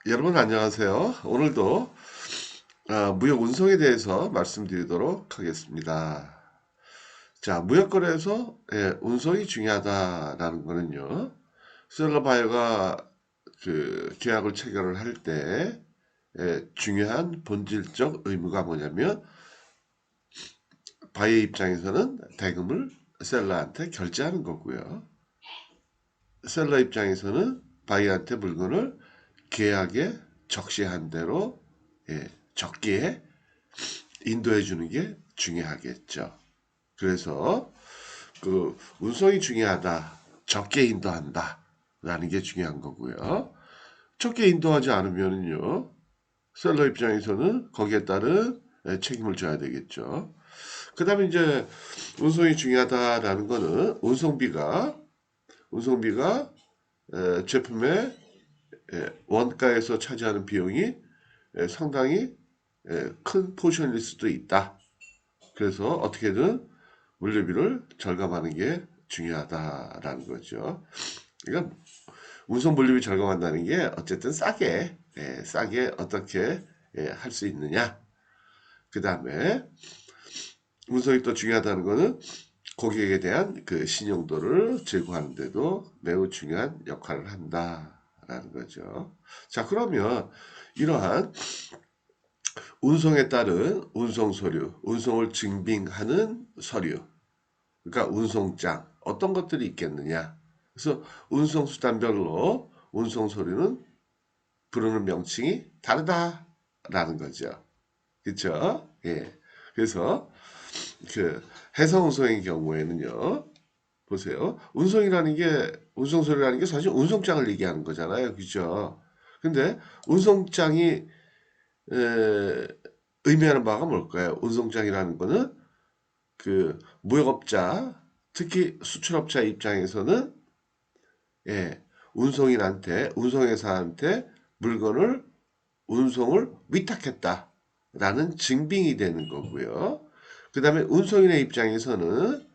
여러분 안녕하세요. 오늘도 무역 운송에 대해서 말씀드리도록 하겠습니다. 자, 무역거래에서 운송이 중요하다라는 거는요. 셀러 바이어가 그 계약을 체결을 할 때 중요한 본질적 의무가 뭐냐면 바이어 입장에서는 대금을 셀러한테 결제하는 거고요. 셀러 입장에서는 바이어한테 물건을 계약에 적시한 대로 적기에 인도해 주는 게 중요하겠죠. 그래서 그 운송이 중요하다. 적게 인도한다. 라는 게 중요한 거고요. 적게 인도하지 않으면요. 셀러 입장에서는 거기에 따른 책임을 져야 되겠죠. 그 다음에 이제 운송이 중요하다라는 거는 운송비가 제품의 원가에서 차지하는 비용이 상당히 큰 포션일 수도 있다. 그래서 어떻게든 물류비를 절감하는 게 중요하다라는 거죠. 그러니까 운송 물류비 절감한다는 게 어쨌든 싸게 어떻게 할 수 있느냐. 그 다음에 운송이 또 중요하다는 거는 고객에 대한 그 신용도를 제고하는 데도 매우 중요한 역할을 한다라는 거죠. 자, 그러면 이러한 운송에 따른 운송 서류, 운송을 증빙하는 서류, 그러니까 운송장 어떤 것들이 있겠느냐. 그래서 운송 수단별로 운송 서류는 부르는 명칭이 다르다라는 거죠. 그렇죠? 예. 그래서 그 해상 운송의 경우에는요. 보세요. 운송 서류라는 게 사실 운송장을 얘기하는 거잖아요. 그죠? 근데 운송장이 의미하는 바가 뭘까요? 운송장이라는 거는 그 무역업자, 특히 수출업자 입장에서는 예, 운송회사한테 물건을 운송을 위탁했다라는 증빙이 되는 거고요. 그 다음에 운송인의 입장에서는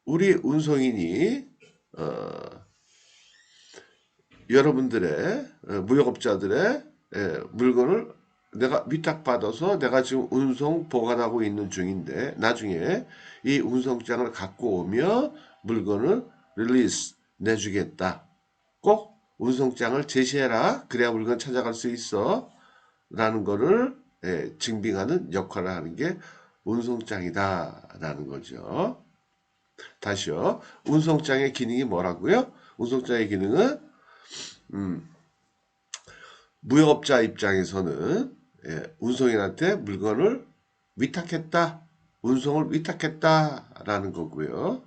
우리 운송인이 어, 여러분들의 무역업자들의 물건을 내가 위탁받아서 내가 지금 운송 보관하고 있는 중인데 나중에 이 운송장을 갖고 오며 물건을 릴리스 내주겠다. 꼭 운송장을 제시해라. 그래야 물건 찾아갈 수 있어. 라는 거를 증빙하는 역할을 하는 게 운송장이다라는 거죠. 다시요. 운송장의 기능이 뭐라고요? 운송장의 기능은 무역업자 입장에서는 운송인한테 물건을 위탁했다, 운송을 위탁했다라는 거고요.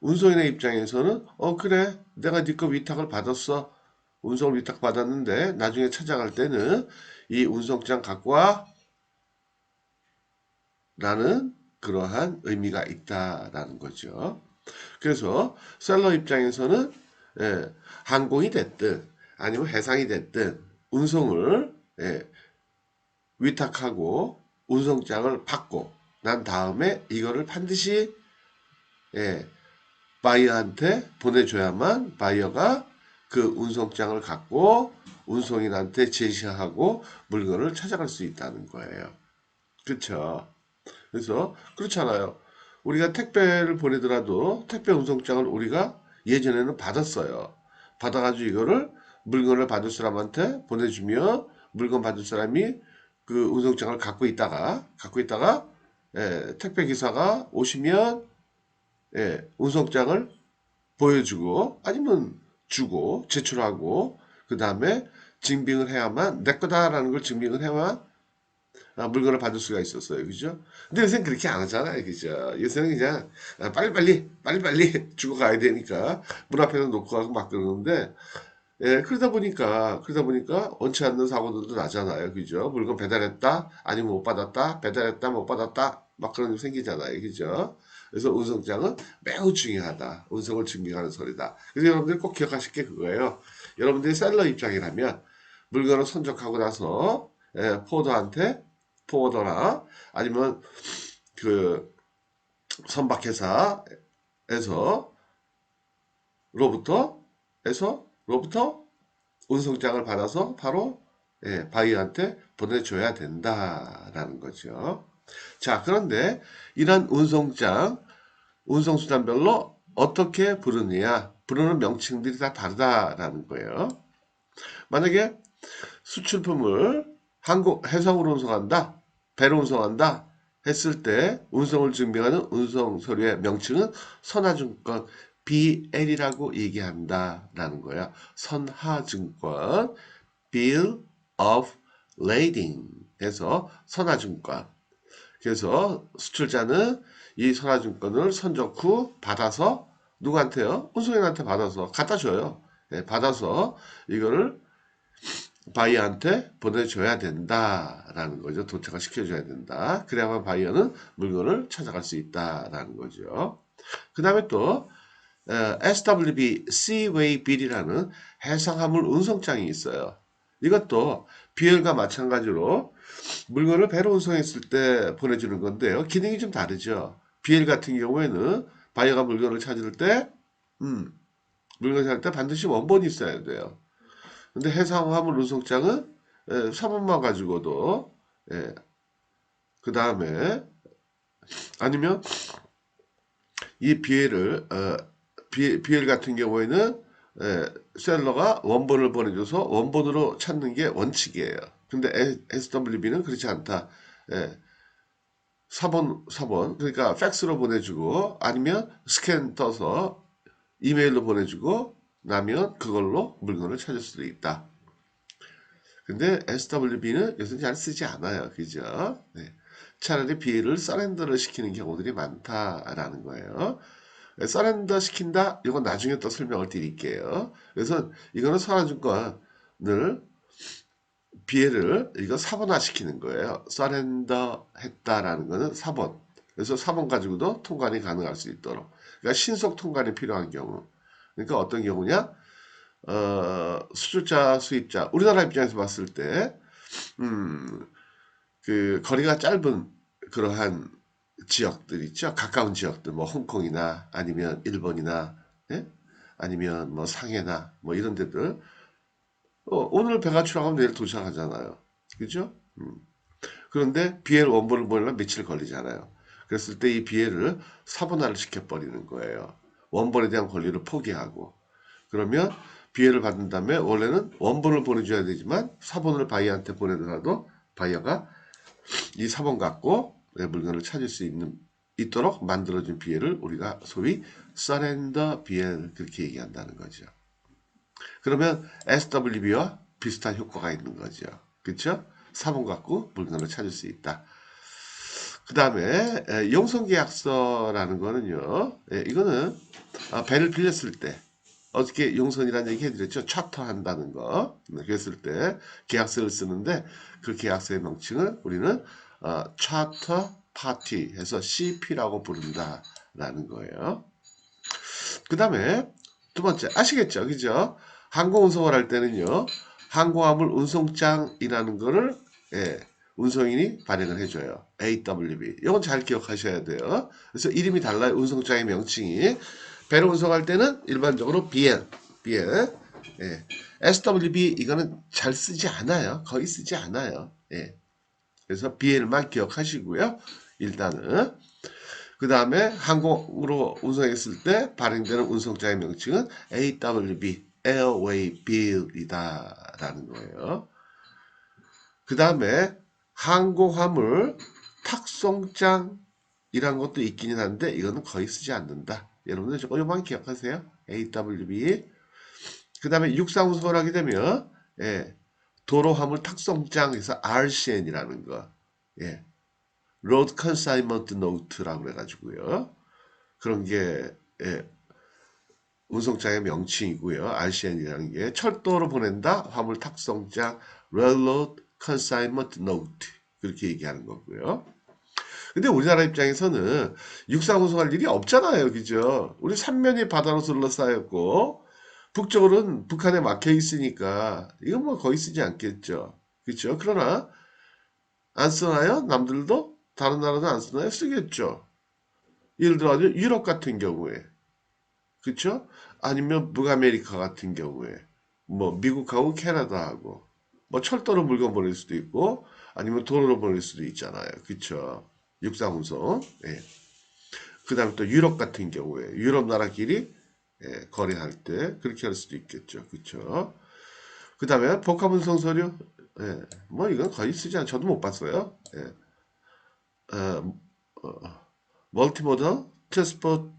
운송인의 입장에서는 그래, 내가 네 거 위탁을 받았어, 운송을 위탁 받았는데 나중에 찾아갈 때는 이 운송장 갖고 와라는 그러한 의미가 있다라는 거죠. 그래서 셀러 입장에서는 항공이 됐든 아니면 해상이 됐든 운송을 위탁하고 운송장을 받고 난 다음에 이거를 반드시 예, 바이어한테 보내줘야만 바이어가 그 운송장을 갖고 운송인한테 제시하고 물건을 찾아갈 수 있다는 거예요. 그렇죠? 그래서 그렇잖아요. 우리가 택배를 보내더라도 택배 운송장을 우리가 예전에는 받았어요. 받아가지고 이거를 물건을 받을 사람한테 보내주며 물건 받을 사람이 그 운송장을 갖고 있다가 택배 기사가 오시면 운송장을 보여주고 아니면 주고 제출하고 그 다음에 증빙을 해야만 내 거다라는 걸 증빙을 해야만 물건을 받을 수가 있었어요. 그죠? 근데 요새는 그렇게 안 하잖아요. 그죠? 요새는 그냥 빨리빨리 주고 가야 되니까 문 앞에서 놓고 가고 막 그러는데 그러다 보니까 원치 않는 사고들도 나잖아요. 그죠? 물건 배달했다 아니면 못 받았다 배달했다 못 받았다 막 그런 일 생기잖아요. 그죠? 그래서 운송장은 매우 중요하다. 운송을 증빙하는 소리다. 그래서 여러분들 꼭 기억하실 게 그거예요. 여러분들이 셀러 입장이라면 물건을 선적하고 나서 포더한테 포워더나 아니면 그 선박회사에서 로부터 운송장을 받아서 바로 바이어한테 보내줘야 된다라는 거죠. 자, 그런데 이런 운송수단별로 어떻게 부르느냐? 부르는 명칭들이 다 다르다라는 거예요. 만약에 수출품을 해상으로 운송한다, 배로 운송한다 했을 때 운송을 증명하는 운송 서류의 명칭은 선하증권 BL이라고 얘기한다라는 거야. 선하증권 Bill of Lading 해서 선하증권. 그래서 수출자는 이 선하증권을 선적 후 받아서 누구한테요? 운송인한테 받아서 갖다 줘요. 받아서 이거를 바이어한테 보내줘야 된다라는 거죠. 도착을 시켜줘야 된다. 그래야만 바이어는 물건을 찾아갈 수 있다라는 거죠. 그 다음에 또 SWB Seaway Bill이라는 해상화물 운송장이 있어요. 이것도 BL과 마찬가지로 물건을 배로 운송했을 때 보내주는 건데요. 기능이 좀 다르죠. BL 같은 경우에는 바이어가 물건을 찾을 때 물건을 찾을 때 반드시 원본이 있어야 돼요. 근데 해상화물 운송장은 사본만 가지고도 그 다음에 아니면 이 BL 같은 경우에는 셀러가 원본을 보내줘서 원본으로 찾는 게 원칙이에요. 근데 SWB는 그렇지 않다. 사본 그러니까 팩스로 보내주고 아니면 스캔 떠서 이메일로 보내주고 나면 그걸로 물건을 찾을 수도 있다. 근데 SWB는 요새 잘 쓰지 않아요. 그죠? 네. 차라리 BL을 서렌더를 시키는 경우들이 많다라는 거예요. 서렌더 시킨다? 이건 나중에 또 설명을 드릴게요. 그래서 이거는 선화증권을 BL을 이거 사본화 시키는 거예요. 서렌더 했다라는 거는 사본. 그래서 사본 가지고도 통관이 가능할 수 있도록. 그러니까 신속 통관이 필요한 경우. 그러니까 어떤 경우냐? 수출자, 수입자. 우리나라 입장에서 봤을 때, 그 거리가 짧은 그러한 지역들 있죠. 가까운 지역들, 뭐 홍콩이나 아니면 일본이나, 아니면 뭐 상해나 뭐 이런 데들. 오늘 배가 출항하면 내일 도착하잖아요. 그죠? 그런데 BL 원본을 보내려면 며칠 걸리잖아요. 그랬을 때 이 BL을 사본화를 시켜버리는 거예요. 원본에 대한 권리를 포기하고. 그러면 BL을 받은 다음에 원래는 원본을 보내줘야 되지만 사본을 바이어한테 보내더라도 바이어가 이 사본 갖고 물건을 찾을 수 있도록 만들어진 BL을 우리가 소위 surrender BL 그렇게 얘기한다는 거죠. 그러면 SWB와 비슷한 효과가 있는 거죠. 그렇죠? 사본 갖고 물건을 찾을 수 있다. 그 다음에 용선계약서라는 거는요. 이거는 배를 빌렸을 때 어떻게 용선이라는 얘기 해드렸죠. 차터 한다는 거. 그랬을 때 계약서를 쓰는데 그 계약서의 명칭을 우리는 차터 파티 해서 CP라고 부른다라는 거예요. 그 다음에 두 번째 아시겠죠? 그죠? 항공운송을 할 때는요. 항공화물 운송장이라는 거를 운송인이 발행을 해줘요. AWB. 이건 잘 기억하셔야 돼요. 그래서 이름이 달라요. 운송장의 명칭이. 배를 운송할 때는 일반적으로 BL. SWB 이거는 잘 쓰지 않아요. 거의 쓰지 않아요. 그래서 BL만 기억하시고요. 일단은. 그 다음에 항공으로 운송했을 때 발행되는 운송장의 명칭은 AWB, Airway Bill이다 라는 거예요. 그 다음에 항공화물 탁송장이라는 것도 있기는 한데 이거는 거의 쓰지 않는다. 여러분들 조금만 기억하세요. AWB. 그 다음에 육상운송을 하게 되면 도로화물 탁송장에서 RCN이라는 거. Road Consignment Note라고 그래가지고요. 그런 게 운송장의 명칭이고요. RCN이라는 게 철도로 보낸다. 화물 탁송장 Railroad Consignment Note 그렇게 얘기하는 거고요. 근데 우리나라 입장에서는 육상 운송할 일이 없잖아요. 그죠? 우리 삼면이 바다로 둘러싸였고 북쪽으로는 북한에 막혀 있으니까 이건 뭐 거의 쓰지 않겠죠. 그렇죠? 그러나 안 쓰나요? 남들도? 다른 나라는 안 쓰나요? 쓰겠죠. 예를 들어 유럽 같은 경우에 그렇죠? 아니면 북아메리카 같은 경우에 뭐 미국하고 캐나다하고 뭐 철도로 물건 보낼 수도 있고 아니면 도로로 보낼 수도 있잖아요. 그쵸? 육상 운송. 예. 그 다음에 또 유럽 같은 경우에 유럽 나라끼리 예, 거래할 때 그렇게 할 수도 있겠죠. 그쵸? 그 다음에 복합 운송 서류. 예, 뭐 이건 거의 쓰지 않, 저도 못 봤어요. 예. 멀티모더 트랜스포트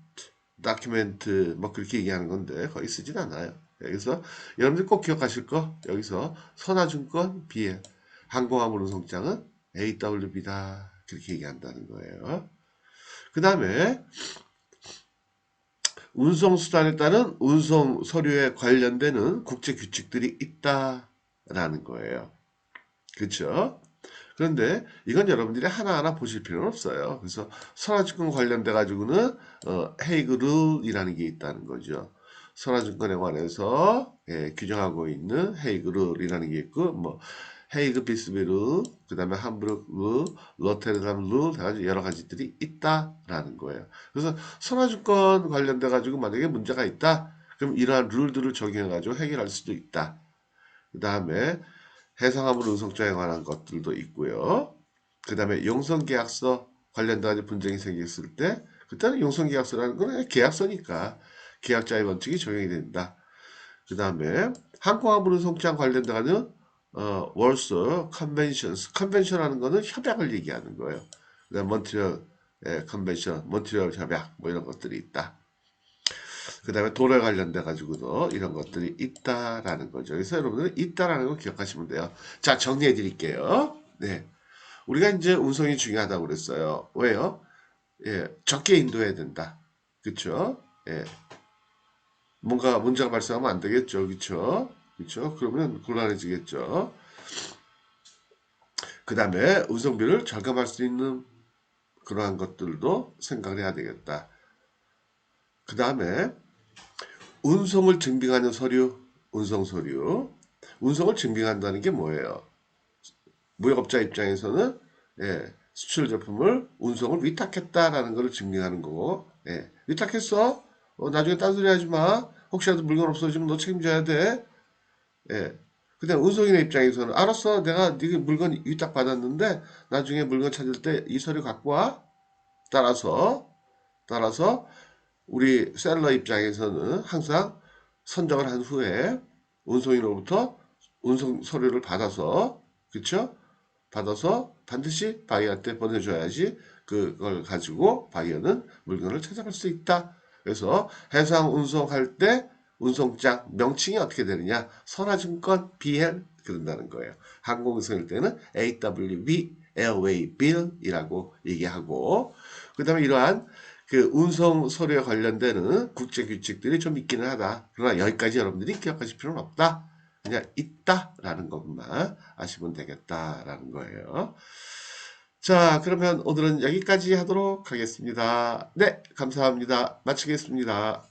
다큐멘트 뭐 그렇게 얘기하는 건데 거의 쓰진 않아요. 여기서 여러분들 꼭 기억하실 거 여기서 선화증권 BL 항공화물 운송장은 AWB다 그렇게 얘기한다는 거예요. 그 다음에 운송수단에 따른 운송 서류에 관련되는 국제 규칙들이 있다라는 거예요. 그렇죠? 그런데 이건 여러분들이 하나하나 보실 필요는 없어요. 그래서 선화증권 관련돼 가지고는 헤이그 룰이라는 게 있다는 거죠. 선화증권에 관해서 예, 규정하고 있는 헤이그 룰이라는 게 있고 뭐 헤이그 비스비 룰, 그다음에 함부르크 룰, 로테르담 룰 해가지고 여러 가지들이 있다라는 거예요. 그래서 선화증권 관련돼 가지고 만약에 문제가 있다, 그럼 이러한 룰들을 적용해 가지고 해결할 수도 있다. 그다음에 해상화물 운송장에 관한 것들도 있고요. 그 다음에 용선계약서 관련된 분쟁이 생겼을 때 그때는 용선계약서라는 건 그냥 계약서니까 계약자의 원칙이 적용이 된다. 그 다음에 항공화물 운송장 관련된 월서 컨벤션스 컨벤션하는 거는 협약을 얘기하는 거예요. 그다음 몬트리올 컨벤션, 몬트리올 협약 뭐 이런 것들이 있다. 그 다음에 도로에 관련돼 가지고도 이런 것들이 있다라는 거죠. 그래서 여러분들은 있다라는 거 기억하시면 돼요. 자, 정리해 드릴게요. 네. 우리가 이제 운송이 중요하다고 그랬어요. 왜요? 예, 적게 인도해야 된다. 그쵸? 예. 뭔가 문제가 발생하면 안 되겠죠. 그쵸? 그쵸? 그러면 곤란해지겠죠. 그 다음에 운송비를 절감할 수 있는 그러한 것들도 생각을 해야 되겠다. 그 다음에 운송을 증빙하는 서류, 운송 서류. 운송을 증빙한다는 게 뭐예요? 무역업자 입장에서는 예, 수출 제품을 운송을 위탁했다라는 것을 증명하는 거고, 예, 위탁했어? 나중에 딴소리 하지 마. 혹시라도 물건 없어지면 너 책임져야 돼. 예. 근데 운송인의 입장에서는 알았어, 내가 네 물건 위탁 받았는데 나중에 물건 찾을 때 이 서류 갖고 와. 따라서 우리 셀러 입장에서는 항상 선정을 한 후에 운송인으로부터 운송 서류를 받아서 그쵸? 받아서 반드시 바이어한테 보내줘야지 그걸 가지고 바이어는 물건을 찾아갈 수 있다. 그래서 해상 운송할 때 운송장 명칭이 어떻게 되느냐? 선화증권 BL 그런다는 거예요. 항공운송일 때는 AWB Airway Bill이라고 얘기하고 그 다음에 이러한 그 운송 서류에 관련되는 국제 규칙들이 좀 있기는 하다. 그러나 여기까지 여러분들이 기억하실 필요는 없다. 그냥 있다라는 것만 아시면 되겠다라는 거예요. 자, 그러면 오늘은 여기까지 하도록 하겠습니다. 네, 감사합니다. 마치겠습니다.